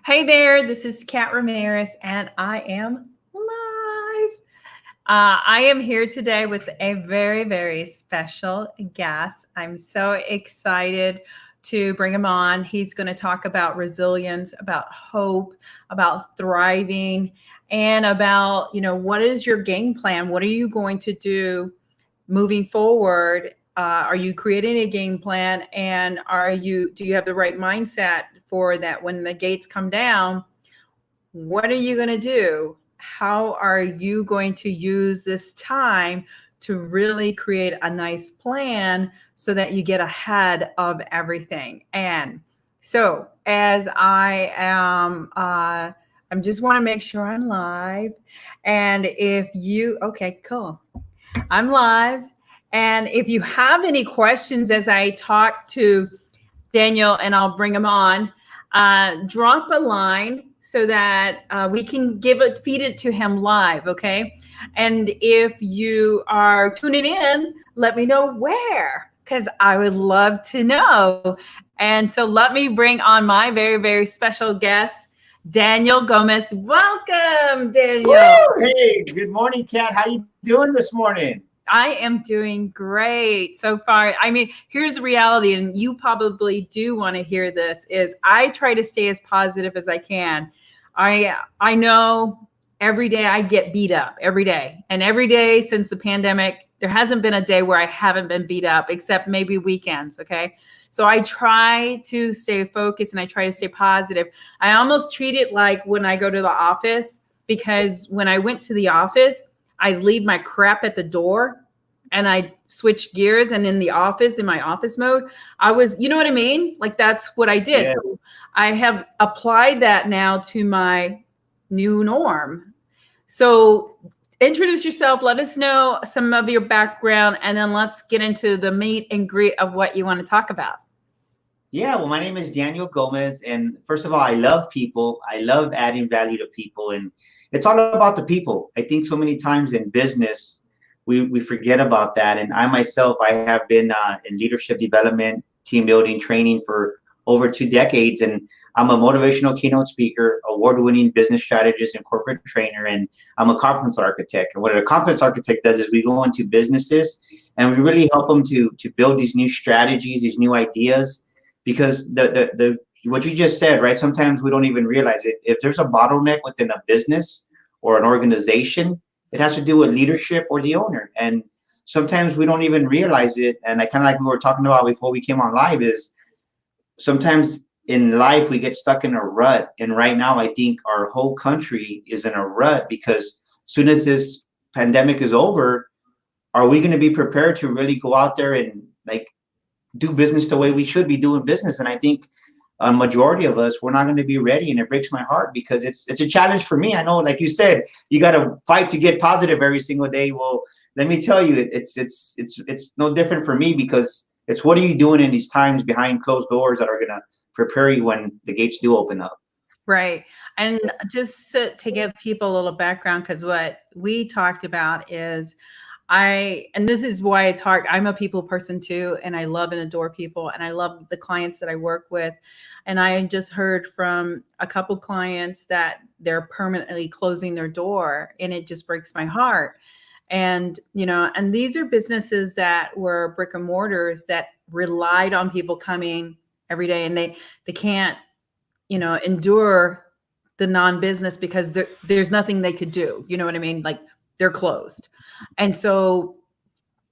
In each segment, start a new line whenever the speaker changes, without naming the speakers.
Hey there, this is Kat Ramirez, and I am live. I am here today with a very, very special guest. I'm so excited to bring him on. He's going to talk about resilience, about hope, about thriving, and about, what is your game plan? What are you going to do moving forward? Are you creating a game plan, and do you have the right mindset for that when the gates come down? What are you going to do? How are you going to use this time to really create a nice plan so that you get ahead of everything? And so, as I am, I just want to make sure I'm live. And if you, okay, cool. I'm live. And if you have any questions as I talk to Daniel, and I'll bring him on, drop a line so that we can feed it to him live, okay? And if you are tuning in, let me know where, because I would love to know. And so let me bring on my very, very special guest, Daniel Gomez. Welcome, Daniel.
Woo! Hey, good morning, Kat. How you doing this morning?
I am doing great so far. I mean, here's the reality, and you probably do want to hear this, is I try to stay as positive as I can. I know every day I get beat up every day. And every day since the pandemic, there hasn't been a day where I haven't been beat up, except maybe weekends, okay? So I try to stay focused and I try to stay positive. I almost treat it like when I go to the office, because when I went to the office, I leave my crap at the door and I switch gears, and in the office, in my office mode, I was, you know what I mean? Like that's what I did.
Yeah.
So I have applied that now to my new norm. So introduce yourself, let us know some of your background, and then let's get into the meat and greet of what you want to talk about.
Yeah, well, my name is Daniel Gomez, and first of all, I love people. I love adding value to people, and it's all about the people. I think so many times in business, we forget about that. And I myself, I have been in leadership development, team building, training for over 2 decades, and I'm a motivational keynote speaker, award-winning business strategist and corporate trainer, and I'm a conference architect. And what a conference architect does is we go into businesses and we really help them to build these new strategies, these new ideas, because the what you just said, right? Sometimes we don't even realize it. If there's a bottleneck within a business or an organization, it has to do with leadership or the owner. And sometimes we don't even realize it. And I kind of like we were talking about before we came on live is sometimes in life we get stuck in a rut. And right now I think our whole country is in a rut because as soon as this pandemic is over, are we going to be prepared to really go out there and like do business the way we should be doing business? And I think a majority of us, we're not going to be ready, and it breaks my heart because it's a challenge for me. I know, like you said, you got to fight to get positive every single day. Well, let me tell you, it's no different for me because it's what are you doing in these times behind closed doors that are going to prepare you when the gates do open up.
Right. And just to give people a little background, because what we talked about is and this is why it's hard. I'm a people person too, and I love and adore people, and I love the clients that I work with. And I just heard from a couple clients that they're permanently closing their door, and it just breaks my heart. And, and these are businesses that were brick and mortars that relied on people coming every day, and they can't, endure the non-business because there's nothing they could do. You know what I mean? Like they're closed. And so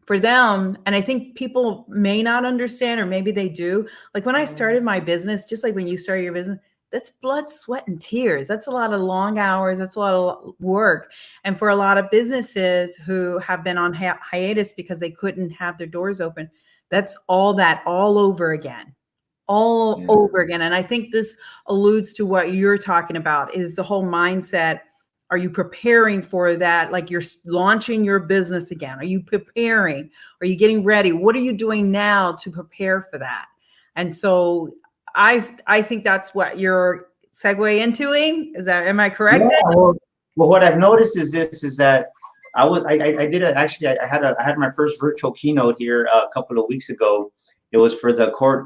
for them, and I think people may not understand, or maybe they do. Like when I started my business, just like when you started your business, that's blood, sweat, and tears. That's a lot of long hours. That's a lot of work. And for a lot of businesses who have been on hiatus because they couldn't have their doors open, that's all over again. Over again. And I think this alludes to what you're talking about, is the whole mindset. Are you preparing for that? Like you're launching your business again. Are you preparing? Are you getting ready? What are you doing now to prepare for that? And so I think that's what you're segue into. Am I correct?
Yeah, well, what I've noticed is this: is that I did it actually. I had my first virtual keynote here a couple of weeks ago. It was for the Court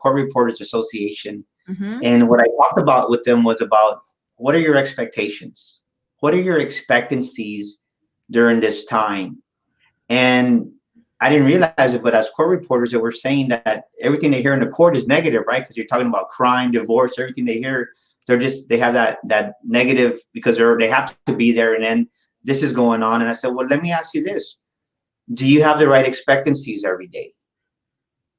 Reporters Association,
Mm-hmm.
And what I talked about with them was about, what are your expectations? What are your expectancies during this time? And I didn't realize it, but as court reporters, they were saying that everything they hear in the court is negative, right? Because you're talking about crime, divorce, everything they hear, they have that negative because they have to be there, and then this is going on. And I said, well, let me ask you this: do you have the right expectancies every day?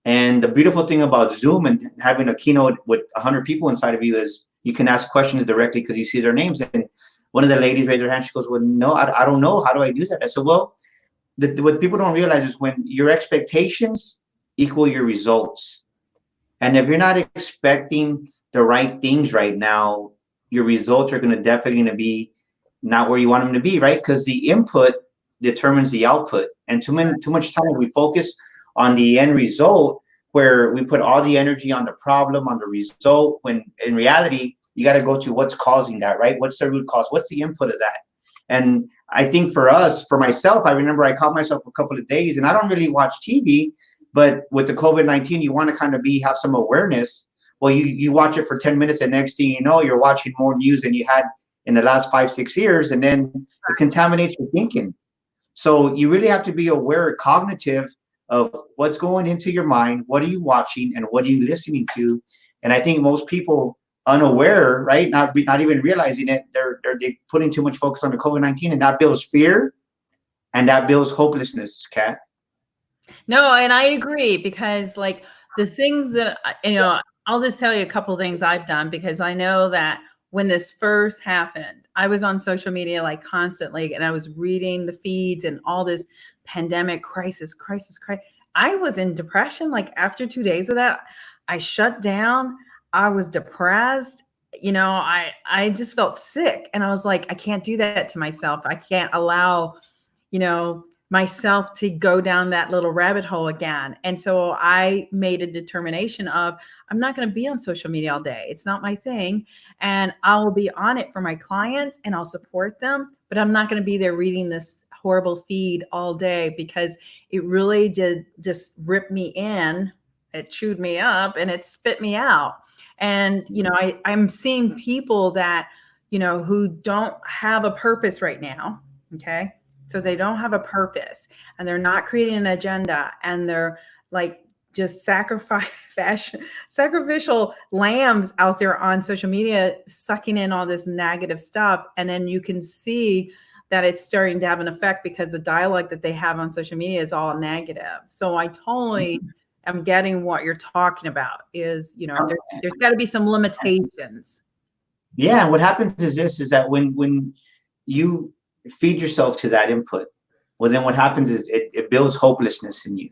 And the beautiful thing about Zoom and having a keynote with 100 people inside of you is you can ask questions directly because you see their names. And one of the ladies raised her hand. She goes, well, no, I don't know. How do I do that? I said, well, what people don't realize is when your expectations equal your results. And if you're not expecting the right things right now, your results are going to definitely going to be not where you want them to be, right? Because the input determines the output. And too much time we focus on the end result, where we put all the energy on the problem, on the result, when in reality, you got to go to what's causing that, right? What's the root cause? What's the input of that? And I think for us, for myself, I remember I caught myself a couple of days, and I don't really watch TV, but with the COVID-19, you want to kind of have some awareness. Well, you watch it for 10 minutes, and next thing you know, you're watching more news than you had in the last 5-6 years, and then it contaminates your thinking. So you really have to be aware, cognitive of what's going into your mind, what are you watching, and what are you listening to. And I think most people unaware, right, not even realizing it, they're putting too much focus on the COVID-19, and that builds fear and that builds hopelessness, Kat.
No, and I agree, because like the things that I'll just tell you a couple things I've done, because I know that when this first happened, I was on social media like constantly, and I was reading the feeds and all this pandemic crisis. I was in depression. Like after 2 days of that, I shut down. I was depressed. I just felt sick, and I was like, I can't do that to myself. I can't allow, myself to go down that little rabbit hole again. And so I made a determination of, I'm not going to be on social media all day. It's not my thing. And I'll be on it for my clients and I'll support them, but I'm not going to be there reading this horrible feed all day, because it really did just rip me in. It chewed me up and it spit me out. And, I'm seeing people that, who don't have a purpose right now. Okay. So they don't have a purpose, and they're not creating an agenda, and they're like just sacrificial lambs out there on social media, sucking in all this negative stuff. And then you can see that it's starting to have an effect, because the dialogue that they have on social media is all negative. So I totally am getting what you're talking about is, there's got to be some limitations.
Yeah. What happens is this, is that when you feed yourself to that input, well, then what happens is it builds hopelessness in you.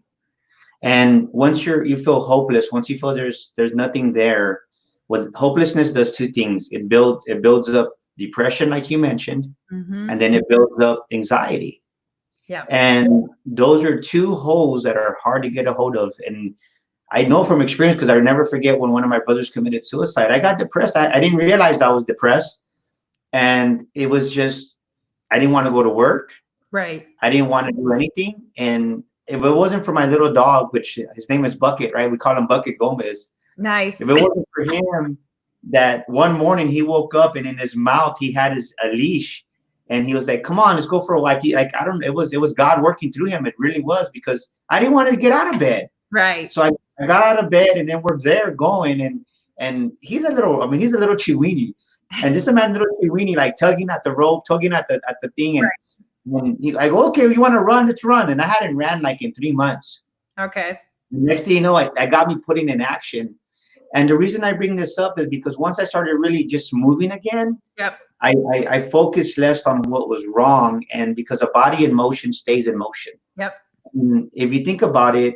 And once you feel hopeless, once you feel there's nothing there, what hopelessness does two things. It builds up depression, like you mentioned, and then it builds up anxiety.
Yeah.
And those are two holes that are hard to get a hold of. And I know from experience, because I never forget when one of my brothers committed suicide. I got depressed. I didn't realize I was depressed. And it was just, I didn't want to go to work.
Right.
I didn't want to do anything. And if it wasn't for my little dog, which his name is Bucket, right? We call him Bucket Gomez.
Nice.
If it wasn't for him, that one morning he woke up and in his mouth he had a leash, and he was like, "Come on, let's go for a walk." It was God working through him. It really was, because I didn't want to get out of bed.
Right.
So I got out of bed, and then we're there going, and he's a little Chiweenie. And just imagine little Chiweenie like tugging at the rope, tugging at the thing, and when I go, okay, you want to run? Let's run. And I hadn't ran like in 3 months.
Okay.
Next thing you know, I got me putting in action. And the reason I bring this up is because once I started really just moving again,
yep,
I focused less on what was wrong, and because a body in motion stays in motion.
Yep.
If you think about it,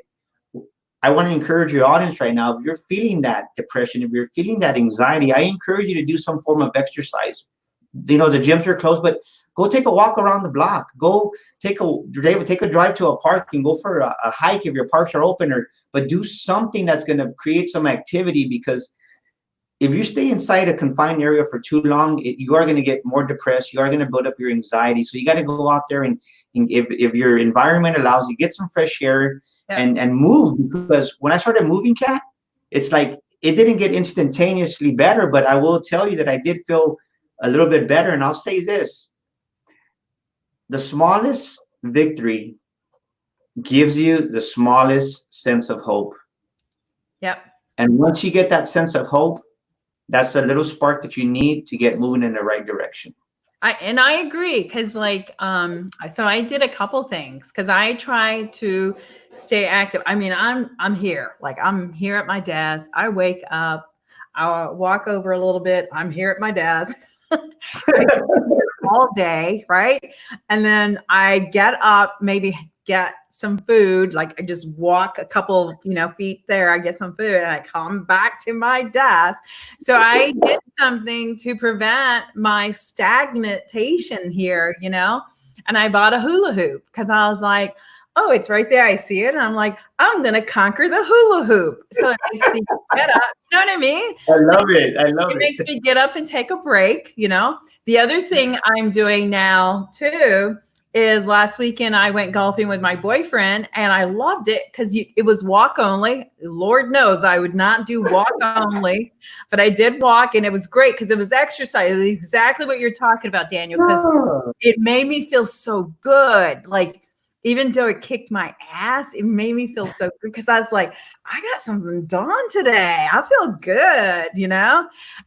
I want to encourage your audience right now. If you're feeling that depression, if you're feeling that anxiety, I encourage you to do some form of exercise. The gyms are closed, but go take a walk around the block. Go take a drive to a park and go for a hike if your parks are open, but do something that's going to create some activity, because if you stay inside a confined area for too long, you are going to get more depressed. You are going to build up your anxiety. So you got to go out there, and if your environment allows you, get some fresh air and move. Because when I started moving, Kat, it's like it didn't get instantaneously better, but I will tell you that I did feel a little bit better. And I'll say this, the smallest victory gives you the smallest sense of hope.
Yep.
And once you get that sense of hope, that's a little spark that you need to get moving in the right direction.
I agree, because like so I did a couple things, because I try to stay active. I mean, I'm here, like I'm here at my desk. I wake up, I walk over a little bit, I'm here at my desk. All day, right? And then I get up, maybe get some food. Like I just walk a couple, feet there. I get some food and I come back to my desk. So I did something to prevent my stagnation here, and I bought a hula hoop, because I was like, oh, it's right there. I see it. And I'm like, I'm going to conquer the hula hoop. So it makes me get up. You know what I mean?
I love it. I love
It
it.
makes me get up and take a break. The other thing I'm doing now too is, last weekend I went golfing with my boyfriend, and I loved it because it was walk only. Lord knows I would not do walk only, but I did walk, and it was great because it was exercise. It was exactly what you're talking about, Daniel, because it made me feel so good. Like, even though it kicked my ass, it made me feel so good, because I was like, I got something done today. I feel good,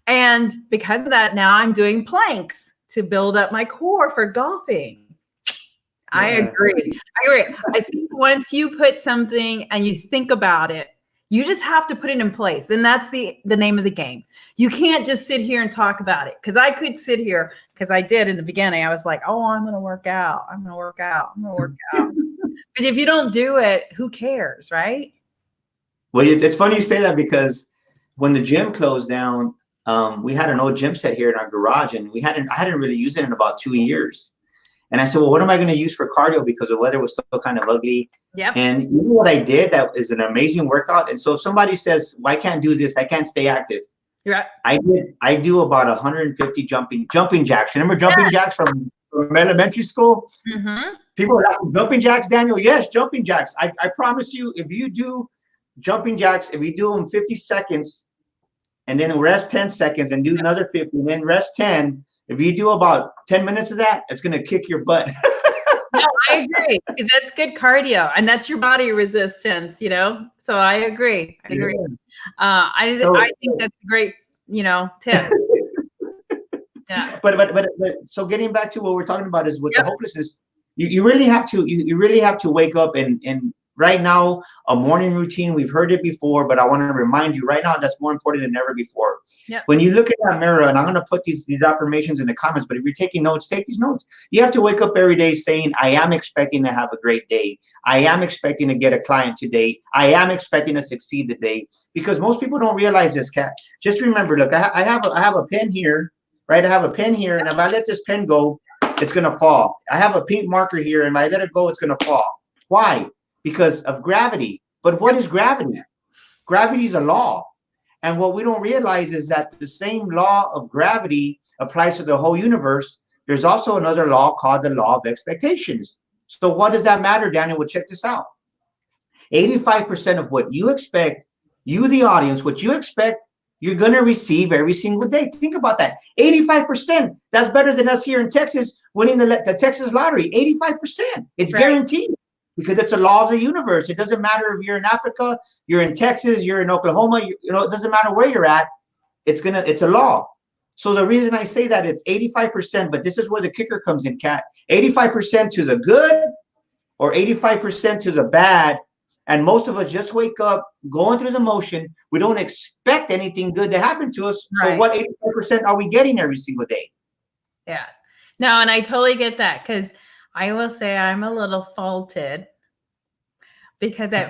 And because of that, now I'm doing planks to build up my core for golfing. Yeah. I agree. I think once you put something and you think about it, you just have to put it in place. And that's the name of the game. You can't just sit here and talk about it. Because I could sit here, because I did in the beginning. I was like, oh, I'm going to work out. I'm going to work out. I'm going to work out. But if you don't do it, who cares, right?
Well, it's funny you say that, because when the gym closed down, we had an old gym set here in our garage, and I hadn't really used it in about 2 years. And I said, well, what am I going to use for cardio, because the weather was still kind of ugly.
Yep.
And you know what I did that is an amazing workout. And so if somebody says, well, I can't do this, I can't stay active.
Right.
I do about 150 jumping jacks. Remember jumping jacks from elementary school?
Mm-hmm.
People are like, jumping jacks, Daniel? Yes, jumping jacks. I promise you, if you do jumping jacks, if you do them 50 seconds and then rest 10 seconds and do another 50 and then rest 10, if you do about 10 minutes of that, it's going to kick your butt.
No, I agree, because that's good cardio, and that's your body resistance, So I agree. I agree. Yeah. I think that's a great, tip. Yeah.
But so getting back to what we're talking about is with the hopelessness, you really have to wake up, and right now, a morning routine, we've heard it before, but I want to remind you right now, that's more important than ever before.
Yep.
When you look in that mirror, and I'm going to put these affirmations in the comments, but if you're taking notes, take these notes. You have to wake up every day saying, I am expecting to have a great day. I am expecting to get a client today. I am expecting to succeed today. Because most people don't realize this, Kat. Just remember, look, I have a pen here, right? I have a pen here, and if I let this pen go, it's going to fall. I have a pink marker here, and if I let it go, it's going to fall. Why? Because of gravity. But what is gravity? Gravity is a law. And what we don't realize is that the same law of gravity applies to the whole universe. There's also another law called the law of expectations. So what does that matter, Daniel? Well, check this out. 85% of what you expect, you, the audience, what you expect, you're going to receive every single day. Think about that. 85%. That's better than us here in Texas winning the Texas lottery. 85%. It's guaranteed. Because it's a law of the universe. It doesn't matter if you're in Africa, you're in Texas, you're in Oklahoma, it doesn't matter where you're at. It's a law. So the reason I say that, it's 85%, but this is where the kicker comes in, Kat. 85% to the good or 85% to the bad. And most of us just wake up going through the motion. We don't expect anything good to happen to us. Right. So what 85% are we getting every single day?
Yeah. No, and I totally get that, because I will say I'm a little faulted, because at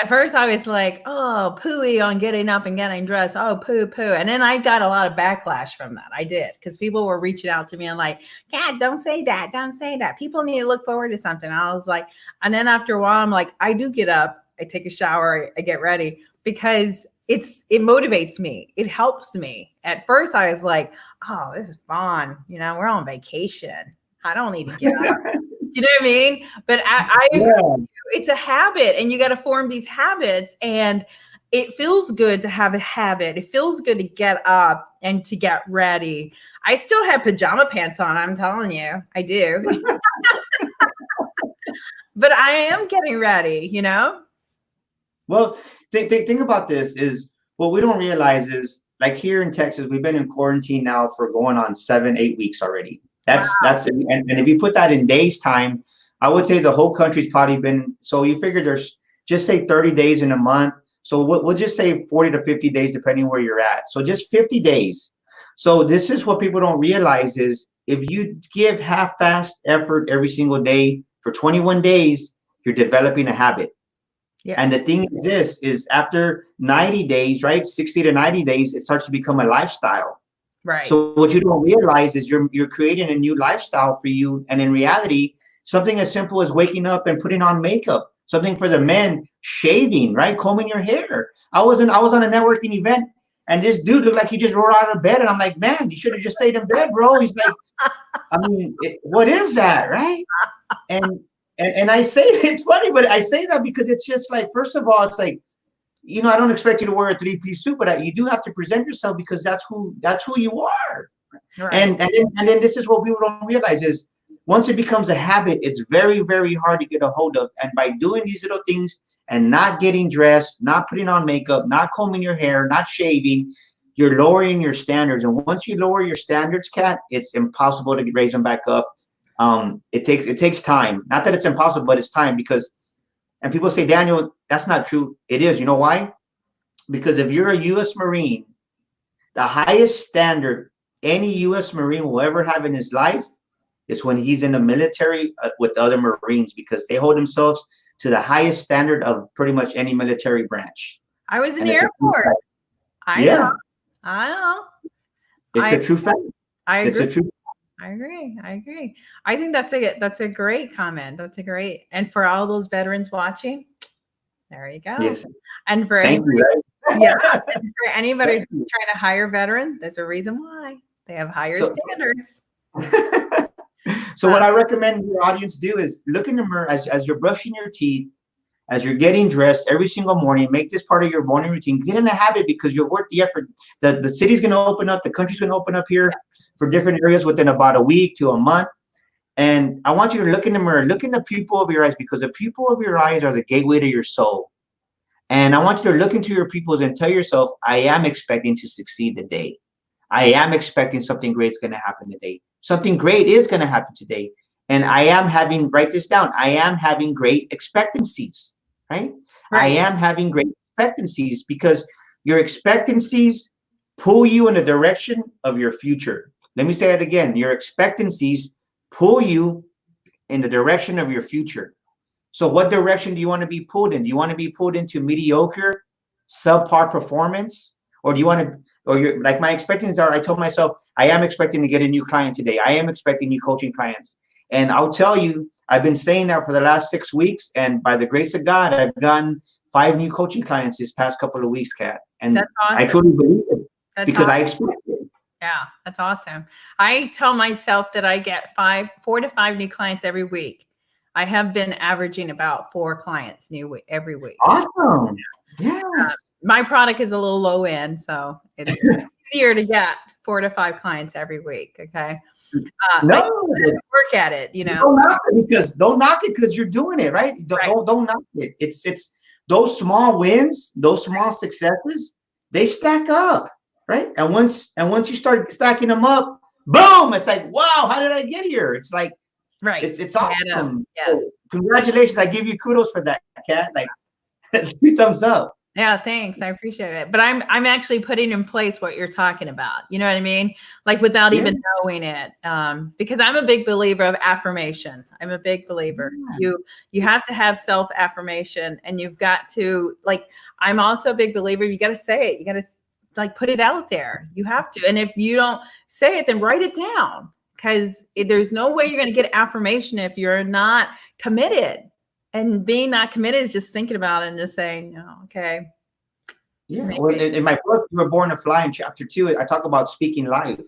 first I was like, oh, pooey on getting up and getting dressed. Oh, poo. And then I got a lot of backlash from that. I did, because people were reaching out to me and like, God, don't say that. Don't say that. People need to look forward to something. I was like, and then after a while, I'm like, I do get up, I take a shower, I get ready, because it motivates me. It helps me. At first I was like, oh, this is fun. We're on vacation. I don't need to get up. You know what I mean? But I agree with you. It's a habit, and you got to form these habits. And it feels good to have a habit. It feels good to get up and to get ready. I still have pajama pants on. I'm telling you, I do. But I am getting ready, you know?
Well, think about this is what we don't realize is like here in Texas, we've been in quarantine now for going on 7, 8 weeks already.
Wow.
And if you put that in days time, I would say the whole country's probably been, so you figure there's just say 30 days in a month. So we'll just say 40 to 50 days, depending where you're at. So just 50 days. So this is what people don't realize is if you give half-assed effort every single day for 21 days, you're developing a habit.
Yeah.
And the thing is this is after 90 days, right? 60 to 90 days, it starts to become a lifestyle.
Right.
So what you don't realize is you're creating a new lifestyle for you. And in reality, something as simple as waking up and putting on makeup, something for the men, shaving, right? Combing your hair. I was on a networking event and this dude looked like he just rolled out of bed. And I'm like, man, you should have just stayed in bed, bro. He's like, I mean, what is that, right? And I say it's funny, but I say that because it's just like, first of all, it's like, you know, I don't expect you to wear a 3-piece suit, but you do have to present yourself because that's who you are.
Right.
And then this is what people don't realize is once it becomes a habit, it's very, very hard to get a hold of. And by doing these little things and not getting dressed, not putting on makeup, not combing your hair, not shaving, you're lowering your standards. And once you lower your standards, Kat, it's impossible to raise them back up. It takes time. Not that it's impossible, but it's time because, and people say, Daniel, that's not true. It is. You know why? Because if you're a U.S. Marine, the highest standard any U.S. Marine will ever have in his life is when he's in the military with other Marines, because they hold themselves to the highest standard of pretty much any military branch.
I was in the Air Force. I know.
It's a true fact.
I agree.
It's a true.
I agree. I think that's a great comment. That's a great, and for all those veterans watching, there you go.
Yes.
And for anybody, and for anybody who's trying to hire veterans, there's a reason why they have higher standards.
So what I recommend your audience do is look in the mirror as you're brushing your teeth, as you're getting dressed every single morning. Make this part of your morning routine. Get in a habit because you're worth the effort. The city's going to open up. The country's going to open up here for different areas within about a week to a month. And I want you to look in the mirror, look in the pupil of your eyes, because the pupil of your eyes are the gateway to your soul. And I want you to look into your pupils and tell yourself, I am expecting to succeed today. I am expecting something great is going to happen today. Something great is going to happen today. And I am having, write this down, I am having great expectancies, right? I am having great expectancies because your expectancies pull you in the direction of your future. Let me say it again. Your expectancies pull you in the direction of your future. So what direction do you want to be pulled in? Do you want to be pulled into mediocre, subpar performance? Or do you want to, or you're like my expectations are, I told myself, I am expecting to get a new client today. I am expecting new coaching clients. And I'll tell you, I've been saying that for the last 6 weeks. And by the grace of God, I've gotten 5 new coaching clients this past couple of weeks, Kat. And
that's awesome.
I truly believe it because I expect it.
Yeah, that's awesome. I tell myself that I get 4 to 5 new clients every week. I have been averaging about 4 clients every week.
Awesome. Yeah.
My product is a little low end, so it's easier to get 4 to 5 clients every week. Okay.
No,
work at it. You know,
don't knock it because you're doing it right. Don't knock it. It's those small wins, those small successes, they stack up, right? And once you start stacking them up, boom! It's like, wow, how did I get here? It's like, it's awesome.
Yes.
So, congratulations! I give you kudos for that, Kat. Like 3 thumbs up.
Yeah, thanks. I appreciate it. But I'm actually putting in place what you're talking about. You know what I mean? Like without even knowing it. Because I'm a big believer of affirmation. I'm a big believer. You have to have self-affirmation, and you've got to, like, I'm also a big believer. You got to say it. You got to like put it out there. You have to. And if you don't say it, then write it down, because there's no way you're going to get affirmation if you're not committed. And being not committed is just thinking about it and just saying, no, okay.
Yeah. Well, in my book, You Were Born to Fly, in chapter 2, I talk about speaking life.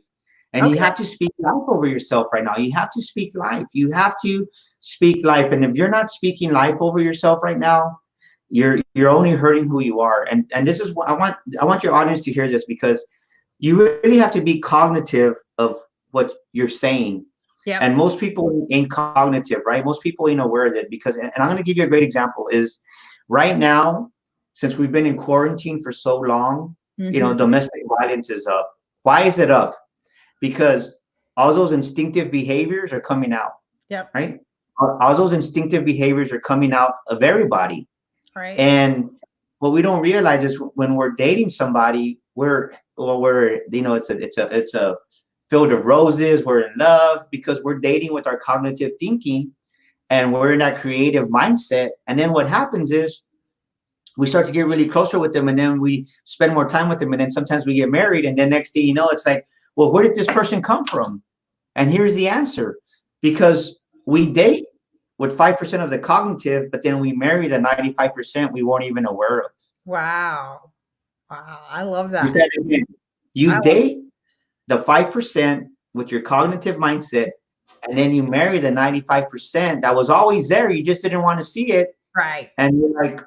And you have to speak life over yourself right now. You have to speak life. You have to speak life. And if you're not speaking life over yourself right now, you're only hurting who you are. And this is what I want your audience to hear this, because you really have to be cognitive of what you're saying.
Yep.
And most people ain't cognitive, right? Most people ain't aware of it, because, and I'm going to give you a great example is right now, since we've been in quarantine for so long,
Mm-hmm.
domestic violence is up. Why is it up? Because all those instinctive behaviors are coming out,
Yep.
right? All those instinctive behaviors are coming out of everybody.
Right.
And what we don't realize is when we're dating somebody, it's a field of roses. We're in love because we're dating with our cognitive thinking, and we're in that creative mindset. And then what happens is we start to get really closer with them, and then we spend more time with them, and then sometimes we get married, and then next thing you know, it's like, well, where did this person come from? And here's the answer: because we date with 5% of the cognitive, but then we marry the 95% we weren't even aware of.
Wow. Wow. I love
You
that.
said it again.
I
You
love
date the 5% with your cognitive mindset, and then you marry the 95% that was always there. You just didn't want to see it.
Right.
And you're like,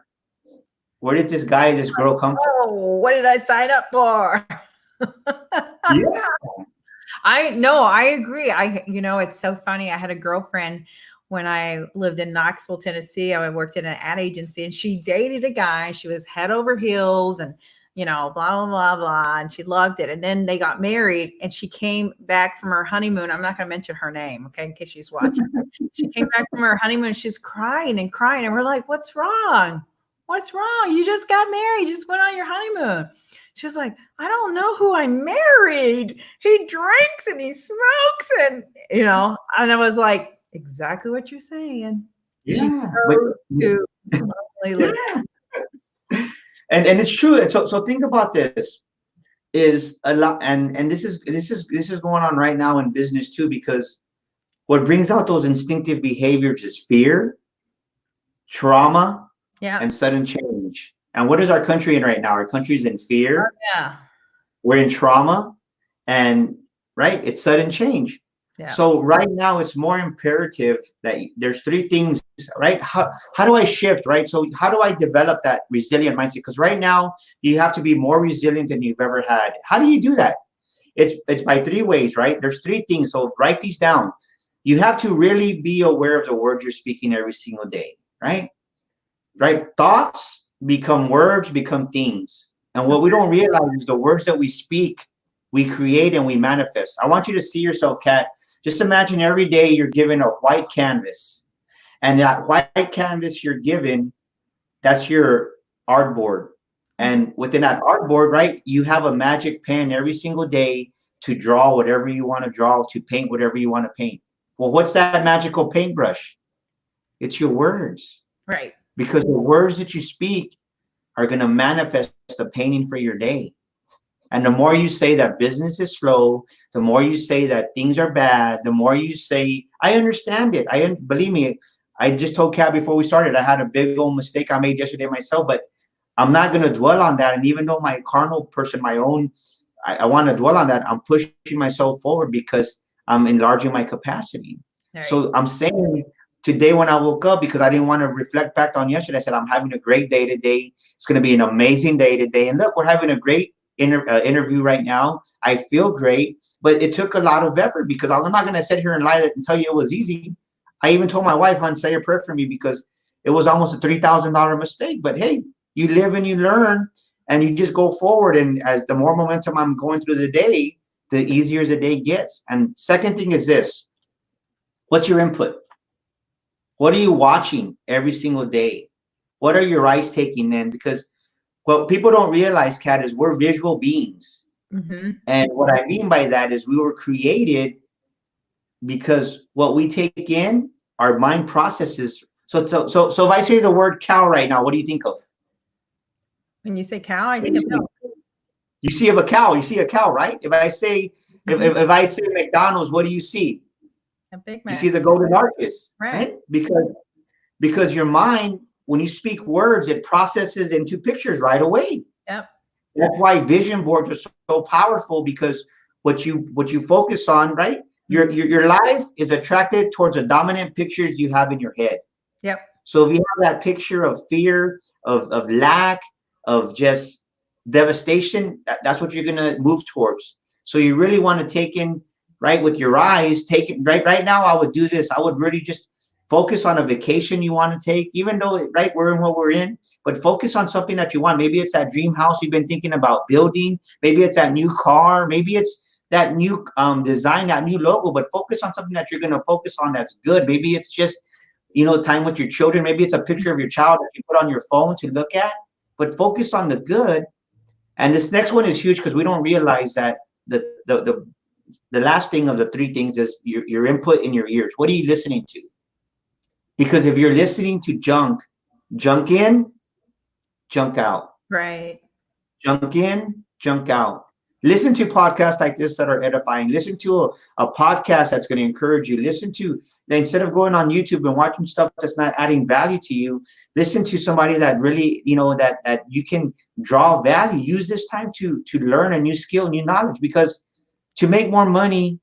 where did this girl come from?
Oh, what did I sign up for?
Yeah.
I agree. It's so funny. I had a girlfriend when I lived in Knoxville, Tennessee. I worked in an ad agency, and she dated a guy. She was head over heels and, blah, blah, blah, blah. And she loved it. And then they got married, and she came back from her honeymoon. I'm not going to mention her name, okay, in case she's watching. She came back from her honeymoon. She's crying and crying. And we're like, what's wrong? What's wrong? You just got married. You just went on your honeymoon. She's like, I don't know who I married. He drinks and he smokes, and and I was like, exactly what you're saying. She
Yeah.
chose to lonely live.
Yeah. And it's true. And so think about this is a lot, and this is going on right now in business too, because what brings out those instinctive behaviors is fear, trauma,
Yeah.
and sudden change. And what is our country in right now? Our country's in fear.
Yeah.
We're in trauma, and right, it's sudden change.
Yeah.
So right now, it's more imperative that there's three things, right? How do I shift, right? So how do I develop that resilient mindset? Because right now, you have to be more resilient than you've ever had. How do you do that? It's by three ways, right? There's three things. So write these down. You have to really be aware of the words you're speaking every single day, right? Right? Thoughts become words, become things. And what we don't realize is the words that we speak, we create and we manifest. I want you to see yourself, Kat. Just imagine every day you're given a white canvas. And that white canvas you're given, that's your artboard. And within that artboard, right, you have a magic pen every single day to draw whatever you want to draw, to paint whatever you want to paint. Well, what's that magical paintbrush? It's your words.
Right.
Because the words that you speak are going to manifest a painting for your day. And the more you say that business is slow, the more you say that things are bad, the more you say, I understand it. Believe me, I just told Kat before we started, I had a big old mistake I made yesterday myself, but I'm not going to dwell on that. And even though my carnal person, I want to dwell on that, I'm pushing myself forward because I'm enlarging my capacity.
Right.
So I'm saying today when I woke up, because I didn't want to reflect back on yesterday, I said, I'm having a great day today. It's going to be an amazing day today. And look, we're having a great interview right now. I feel great, but it took a lot of effort, because I'm not going to sit here and lie and tell you it was easy. I even told my wife, hon, say a prayer for me, because it was almost a $3,000 mistake. But hey, you live and you learn, and you just go forward. And as the more momentum I'm going through the day, the easier the day gets. And second thing is this: what's your input? What are you watching every single day? What are your eyes taking in? Because what people don't realize, Kat, is we're visual beings.
Mm-hmm.
And what I mean by that is we were created because what we take in, our mind processes. So if I say the word cow right now, what do you think of?
When you say cow, I think of milk.
You see a cow, right? If I say if I say McDonald's, what do you see?
A Big
You
Mac.
see the golden arches,
Right?
Because your mind, when you speak words, it processes into pictures right away.
Yep.
That's why vision boards are so powerful, because what you focus on, right? Your life is attracted towards the dominant pictures you have in your head.
Yep.
So if you have that picture of fear, of lack, of just devastation, that's what you're gonna move towards. So you really want to take in, right, with your eyes, take it right now. I would do this. I would really just focus on a vacation you want to take, even though right we're in what we're in, but focus on something that you want. Maybe it's that dream house you've been thinking about building. Maybe it's that new car. Maybe it's that new design, that new logo. But focus on something that you're going to focus on that's good. Maybe it's just time with your children. Maybe it's a picture of your child that you put on your phone to look at. But focus on the good. And this next one is huge because we don't realize that the last thing of the three things is your input in your ears. What are you listening to? Because if you're listening to junk in, junk out.
Right.
Junk in, junk out. Listen to podcasts like this that are edifying. Listen to a podcast that's going to encourage you. Listen to, instead of going on YouTube and watching stuff that's not adding value to you, listen to somebody that really, that you can draw value. Use this time to learn a new skill, new knowledge, because to make more money,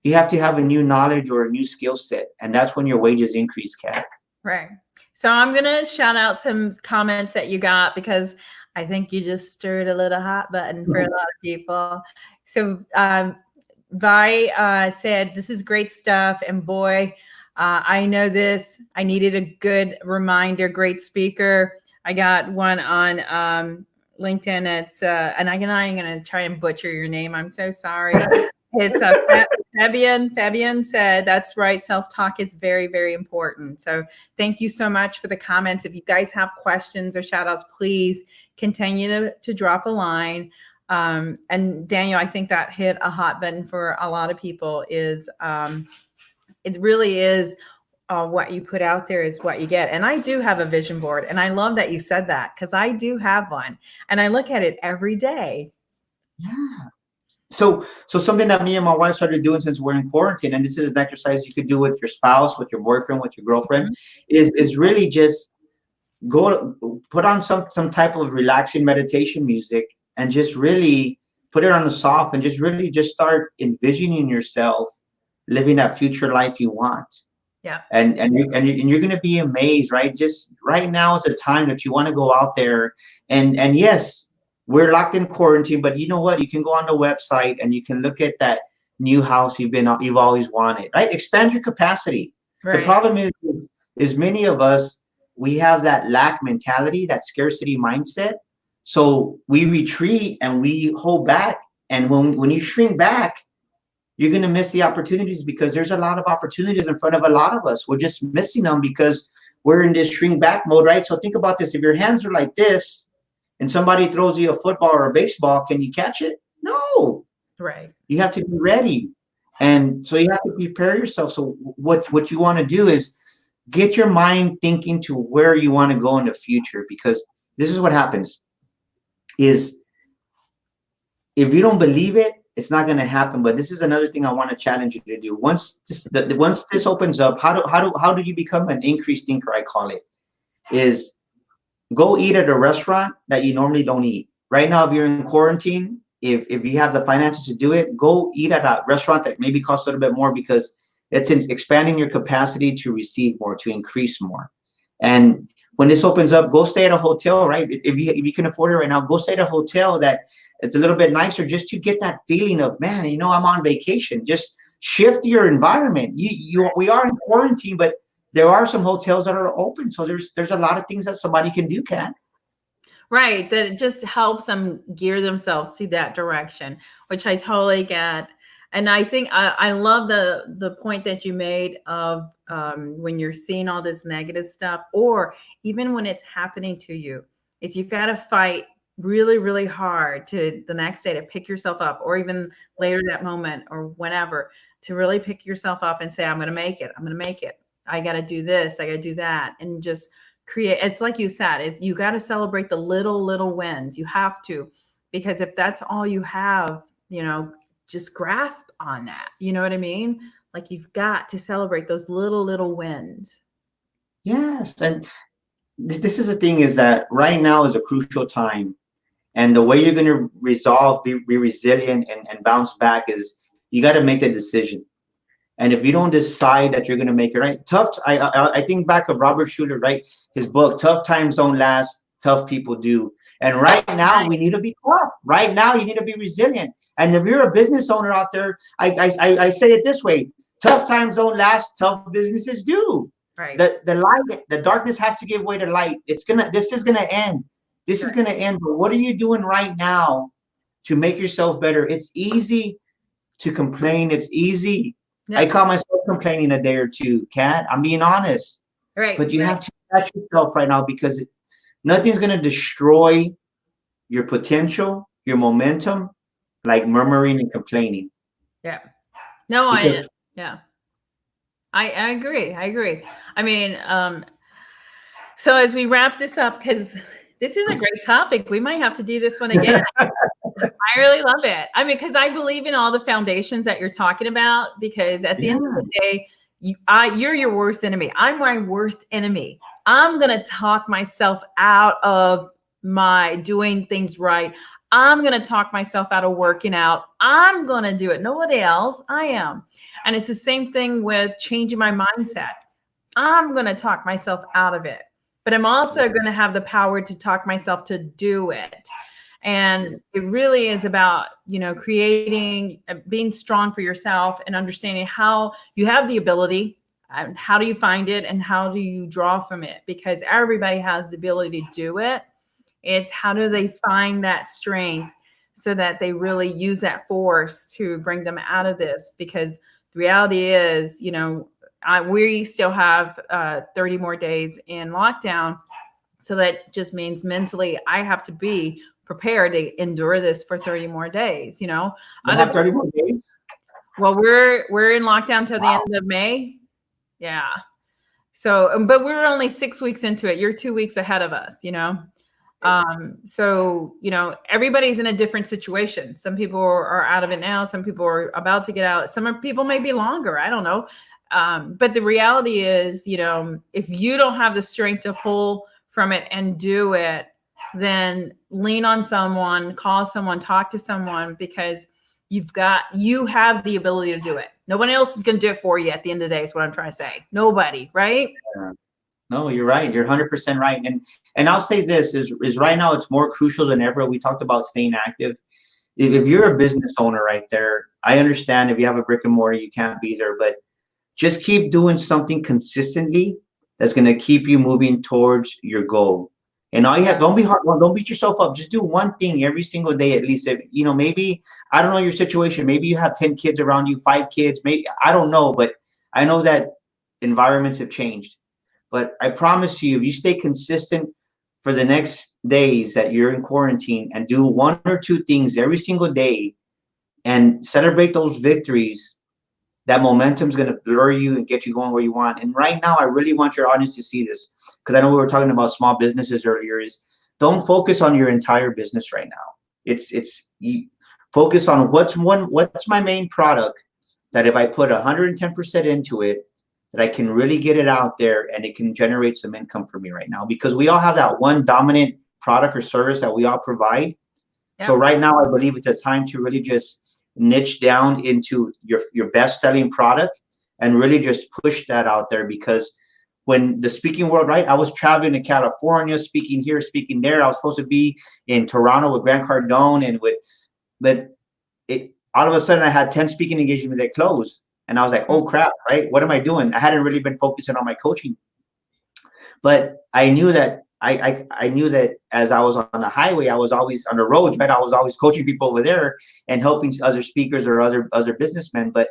you have to have a new knowledge or a new skill set. And that's when your wages increase, Kat.
Right. So I'm going to shout out some comments that you got because I think you just stirred a little hot button for a lot of people. So Vi said, this is great stuff. And boy, I know this. I needed a good reminder. Great speaker. I got one on LinkedIn. It's and I'm going to try and butcher your name. I'm so sorry. It's Fabian said, that's right. Self-talk is very, very important. So thank you so much for the comments. If you guys have questions or shout outs, please continue to drop a line. And Daniel, I think that hit a hot button for a lot of people is it really is what you put out there is what you get. And I do have a vision board. And I love that you said that because I do have one and I look at it every day.
Yeah. So something that me and my wife started doing since we're in quarantine, and this is an exercise you could do with your spouse, with your boyfriend, with your girlfriend, is really just put on some type of relaxing meditation music and just really put it on the soft and just really just start envisioning yourself living that future life you want.
Yeah.
And you're going to be amazed, right? Just right now is a time that you want to go out there and yes, we're locked in quarantine, but you know what? You can go on the website and you can look at that new house you've always wanted, right? Expand your capacity. Right. The problem is many of us, we have that lack mentality, that scarcity mindset. So we retreat and we hold back. And when you shrink back, you're going to miss the opportunities because there's a lot of opportunities in front of a lot of us. We're just missing them because we're in this shrink back mode, right? So think about this. If your hands are like this, and somebody throws you a football or a baseball, can you catch it? No.
Right.
You have to be ready. And so you have to prepare yourself. So what you want to do is get your mind thinking to where you want to go in the future, because this is what happens is if you don't believe it, it's not going to happen. But this is another thing I want to challenge you to do. Once this opens up, how do you become an increased thinker? I call it is go eat at a restaurant that you normally don't eat. Right now, if you're in quarantine, if you have the finances to do it, go eat at a restaurant that maybe costs a little bit more because it's expanding your capacity to receive more, to increase more. And when this opens up, go stay at a hotel, right? If you can afford it right now, go stay at a hotel that it's a little bit nicer just to get that feeling of, man, I'm on vacation. Just shift your environment. We are in quarantine, but there are some hotels that are open. So there's a lot of things that somebody can do, Kat.
Right. That it just helps them gear themselves to that direction, which I totally get. And I think I love the point that you made of when you're seeing all this negative stuff, or even when it's happening to you, is you got to fight really, really hard to the next day to pick yourself up, or even later that moment or whenever, to really pick yourself up and say, I'm going to make it. I'm going to make it. I got to do this. I got to do that. And just create. It's like you said, you got to celebrate the little wins. You have to, because if that's all you have, just grasp on that. You know what I mean? Like you've got to celebrate those little wins.
Yes. And this is the thing is that right now is a crucial time. And the way you're going to resolve, be resilient and bounce back is you got to make the decision. And if you don't decide that you're going to make it right, I think back of Robert Schuller, right? His book, Tough Times Don't Last, Tough People Do. And right now we need to be tough. Right now you need to be resilient. And if you're a business owner out there, I say it this way: tough times don't last, tough businesses do.
Right.
The light, the darkness has to give way to light. This is gonna end. This is gonna end. But what are you doing right now to make yourself better? It's easy to complain. It's easy.
Yeah.
I caught myself complaining a day or two, Kat. I'm being honest.
Right.
But you have to catch yourself right now, because nothing's gonna destroy your potential, your momentum, like murmuring and complaining.
Yeah. No,
Because
I agree. I agree. I mean, so as we wrap this up, because this is a great topic, we might have to do this one again. I really love it. I mean, because I believe in all the foundations that you're talking about, because at the end of the day, you're your worst enemy. I'm my worst enemy. I'm going to talk myself out of my doing things right. I'm going to talk myself out of working out. I'm going to do it. Nobody else. I am. And it's the same thing with changing my mindset. I'm going to talk myself out of it, but I'm also going to have the power to talk myself to do it. And it really is about, creating, being strong for yourself and understanding how you have the ability and how do you find it and how do you draw from it? Because everybody has the ability to do it. It's how do they find that strength so that they really use that force to bring them out of this? Because the reality is, we still have 30 more days in lockdown. So that just means mentally I have to be prepared to endure this for 30 more days,
you have 30 more days?
Well, we're in lockdown till the end of May. Yeah. So, but we're only 6 weeks into it. You're 2 weeks ahead of us, So, everybody's in a different situation. Some people are out of it now. Some people are about to get out. Some people may be longer. I don't know. But the reality is, if you don't have the strength to pull from it and do it, then lean on someone, call someone, talk to someone, because you have the ability to do it. No one else is going to do it for you at the end of the day is what I'm trying to say. Nobody, right?
Yeah. No, you're right. You're 100% right. And I'll say this is right now it's more crucial than ever. We talked about staying active. If you're a business owner right there, I understand if you have a brick and mortar, you can't be there, but just keep doing something consistently that's going to keep you moving towards your goal. And all you have, don't be hard, don't beat yourself up. Just do one thing every single day, at least. If, maybe, I don't know your situation. Maybe you have 10 kids around you, 5 kids, maybe, I don't know, but I know that environments have changed. But I promise you, if you stay consistent for the next days that you're in quarantine and do 1 or 2 things every single day and celebrate those victories, that momentum is going to lure you and get you going where you want. And right now, I really want your audience to see this, because I know we were talking about small businesses earlier. Is don't focus on your entire business right now. You focus on what's my main product that if I put 110% into it, that I can really get it out there and it can generate some income for me right now. Because we all have that one dominant product or service that we all provide. Yeah. So right now, I believe it's a time to really just niche down into your best selling product and really just push that out there. Because when the speaking world, right, I was traveling to California, speaking here, speaking there. I was supposed to be in Toronto with Grant Cardone and but all of a sudden I had 10 speaking engagements that closed, and I was like, oh crap, right? What am I doing? I hadn't really been focusing on my coaching, but I knew that I knew that as I was on the highway, I was always on the roads, right? I was always coaching people over there and helping other speakers or other businessmen. But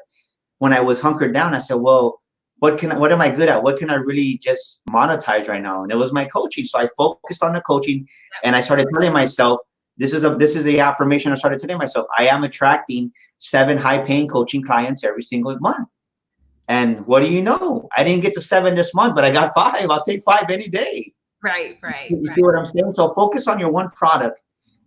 when I was hunkered down, I said, well, what am I good at? What can I really just monetize right now? And it was my coaching. So I focused on the coaching, and I started telling myself, this is the affirmation I started telling myself. I am attracting 7 high-paying coaching clients every single month. And what do you know? I didn't get to 7 this month, but I got 5. I'll take 5 any day.
Right.
You see what I'm saying? So focus on your one product,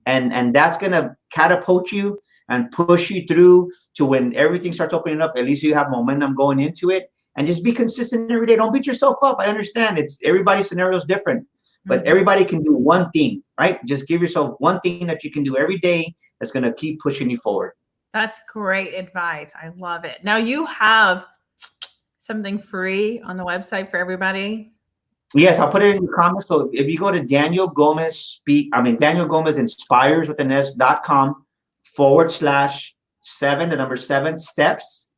and that's gonna catapult you and push you through to when everything starts opening up. At least you have momentum going into it, and just be consistent every day. Don't beat yourself up. I understand everybody's scenario is different, but everybody can do one thing, right? Just give yourself one thing that you can do every day that's gonna keep pushing you forward.
That's great advice. I love it. Now you have something free on the website for everybody?
Yes, I'll put it in the comments. So if you go to Daniel Gomez Inspires with an S.com /7, the number 7 steps.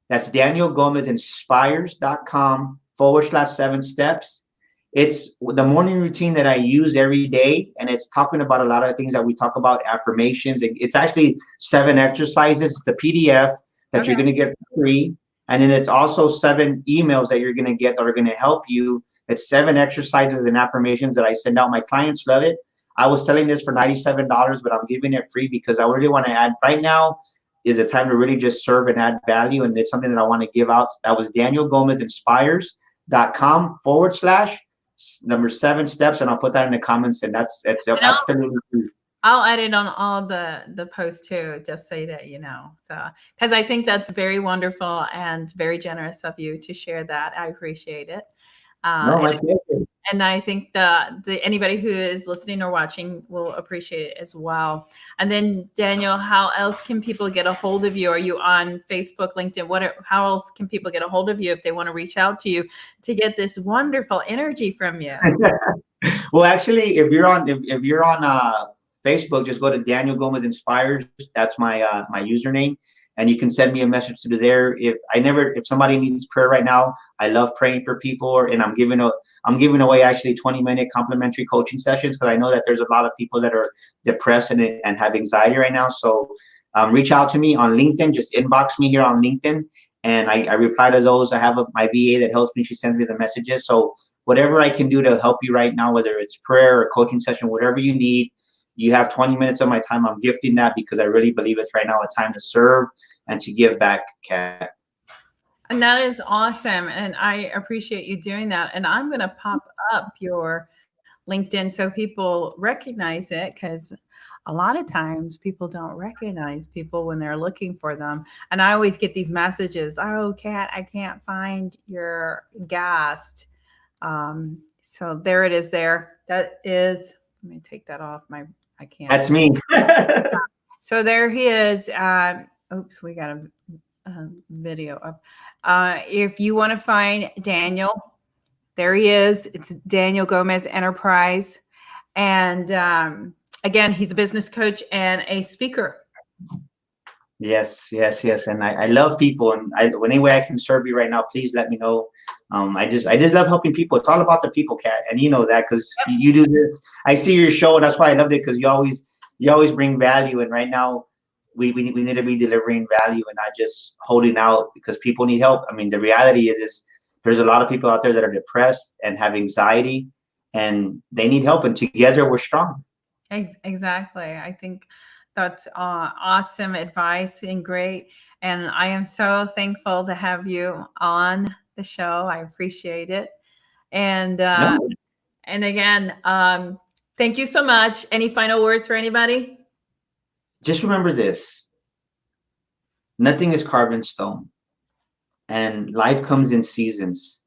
That's Daniel Gomez Inspires.com /7 steps. It's the morning routine that I use every day, and it's talking about a lot of things that we talk about, affirmations. It's actually 7 exercises. It's a PDF that you're going to get for free. And then it's also 7 emails that you're going to get that are going to help you. It's 7 exercises and affirmations that I send out. My clients love it. I was selling this for $97, but I'm giving it free because I really want to add. Right now is a time to really just serve and add value, and it's something that I want to give out. That was Daniel Gomez Inspires.com /number 7 steps, and I'll put that in the comments. And that's absolutely free.
I'll add it on all the posts too, just so that you know. So, because I think that's very wonderful and very generous of you to share that. I appreciate it.
No, my pleasure.
And I think the anybody who is listening or watching will appreciate it as well. And then Daniel, how else can people get a hold of you? Are you on Facebook, LinkedIn? How else can people get a hold of you if they want to reach out to you to get this wonderful energy from you?
Well, actually, if you're on Facebook, just go to Daniel Gomez Inspires. That's my my username, and you can send me a message to there. If somebody needs prayer right now, I love praying for people, and I'm giving away actually 20-minute complimentary coaching sessions because I know that there's a lot of people that are depressed and have anxiety right now. So reach out to me on LinkedIn. Just inbox me here on LinkedIn, and I reply to those. I have my VA that helps me. She sends me the messages. So whatever I can do to help you right now, whether it's prayer or coaching session, whatever you need, you have 20 minutes of my time. I'm gifting that because I really believe it's right now a time to serve and to give back, Kat.
And that is awesome. And I appreciate you doing that. And I'm going to pop up your LinkedIn so people recognize it, because a lot of times people don't recognize people when they're looking for them. And I always get these messages, oh, Kat, I can't find your guest. So there it is there. That is, let me take that off. I can't.
That's me.
So there he is. Oops, we got a video up. If you want to find Daniel, there he is. It's Daniel Gomez Enterprise. And again, he's a business coach and a speaker.
Yes. And I love people, and any way I can serve you right now, please let me know. I just love helping people. It's all about the people, Kat, and you know that because you do this. I see your show, and that's why I loved it, because you always bring value. And right now, we need to be delivering value and not just holding out because people need help. I mean, the reality is there's a lot of people out there that are depressed and have anxiety, and they need help. And together, we're strong.
Exactly. I think that's awesome advice and great. And I am so thankful to have you on the show. I appreciate it. And and again, thank you so much. Any final words for anybody?
Just remember this: nothing is carved in stone, and life comes in seasons.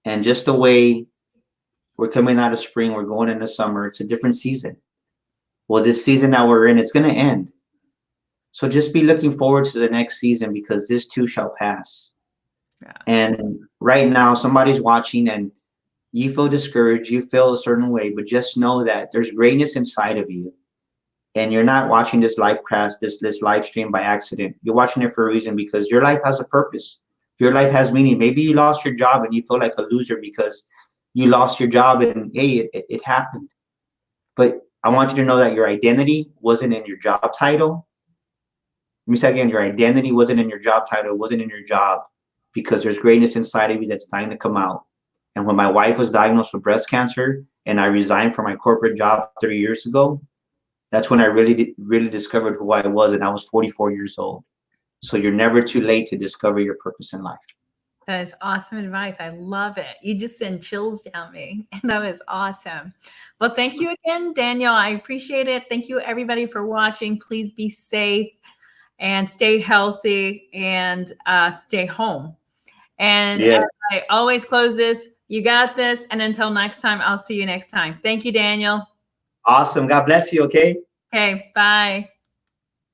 And just the way we're coming out of spring, we're going into summer, it's a different season. Well, this season that we're in, it's going to end. So just be looking forward to the next season, because this too shall pass. Yeah. And right now, somebody's watching and you feel discouraged, you feel a certain way, but just know that there's greatness inside of you. And you're not watching this live cast, this live stream by accident. You're watching it for a reason, because your life has a purpose. Your life has meaning. Maybe you lost your job and you feel like a loser because you lost your job, and hey, it happened. But I want you to know that your identity wasn't in your job title. Let me say again, your identity wasn't in your job title, it wasn't in your job, because there's greatness inside of you that's dying to come out. And when my wife was diagnosed with breast cancer and I resigned from my corporate job 3 years ago, that's when I really discovered who I was, and I was 44 years old. So you're never too late to discover your purpose in life.
That is awesome advice. I love it. You just send chills down me. And that is awesome. Well, thank you again, Daniel. I appreciate it. Thank you, everybody, for watching. Please be safe and stay healthy and stay home. And yes, I always close this. You got this. And until next time, I'll see you next time. Thank you, Daniel.
Awesome. God bless you. Okay.
Okay. Bye.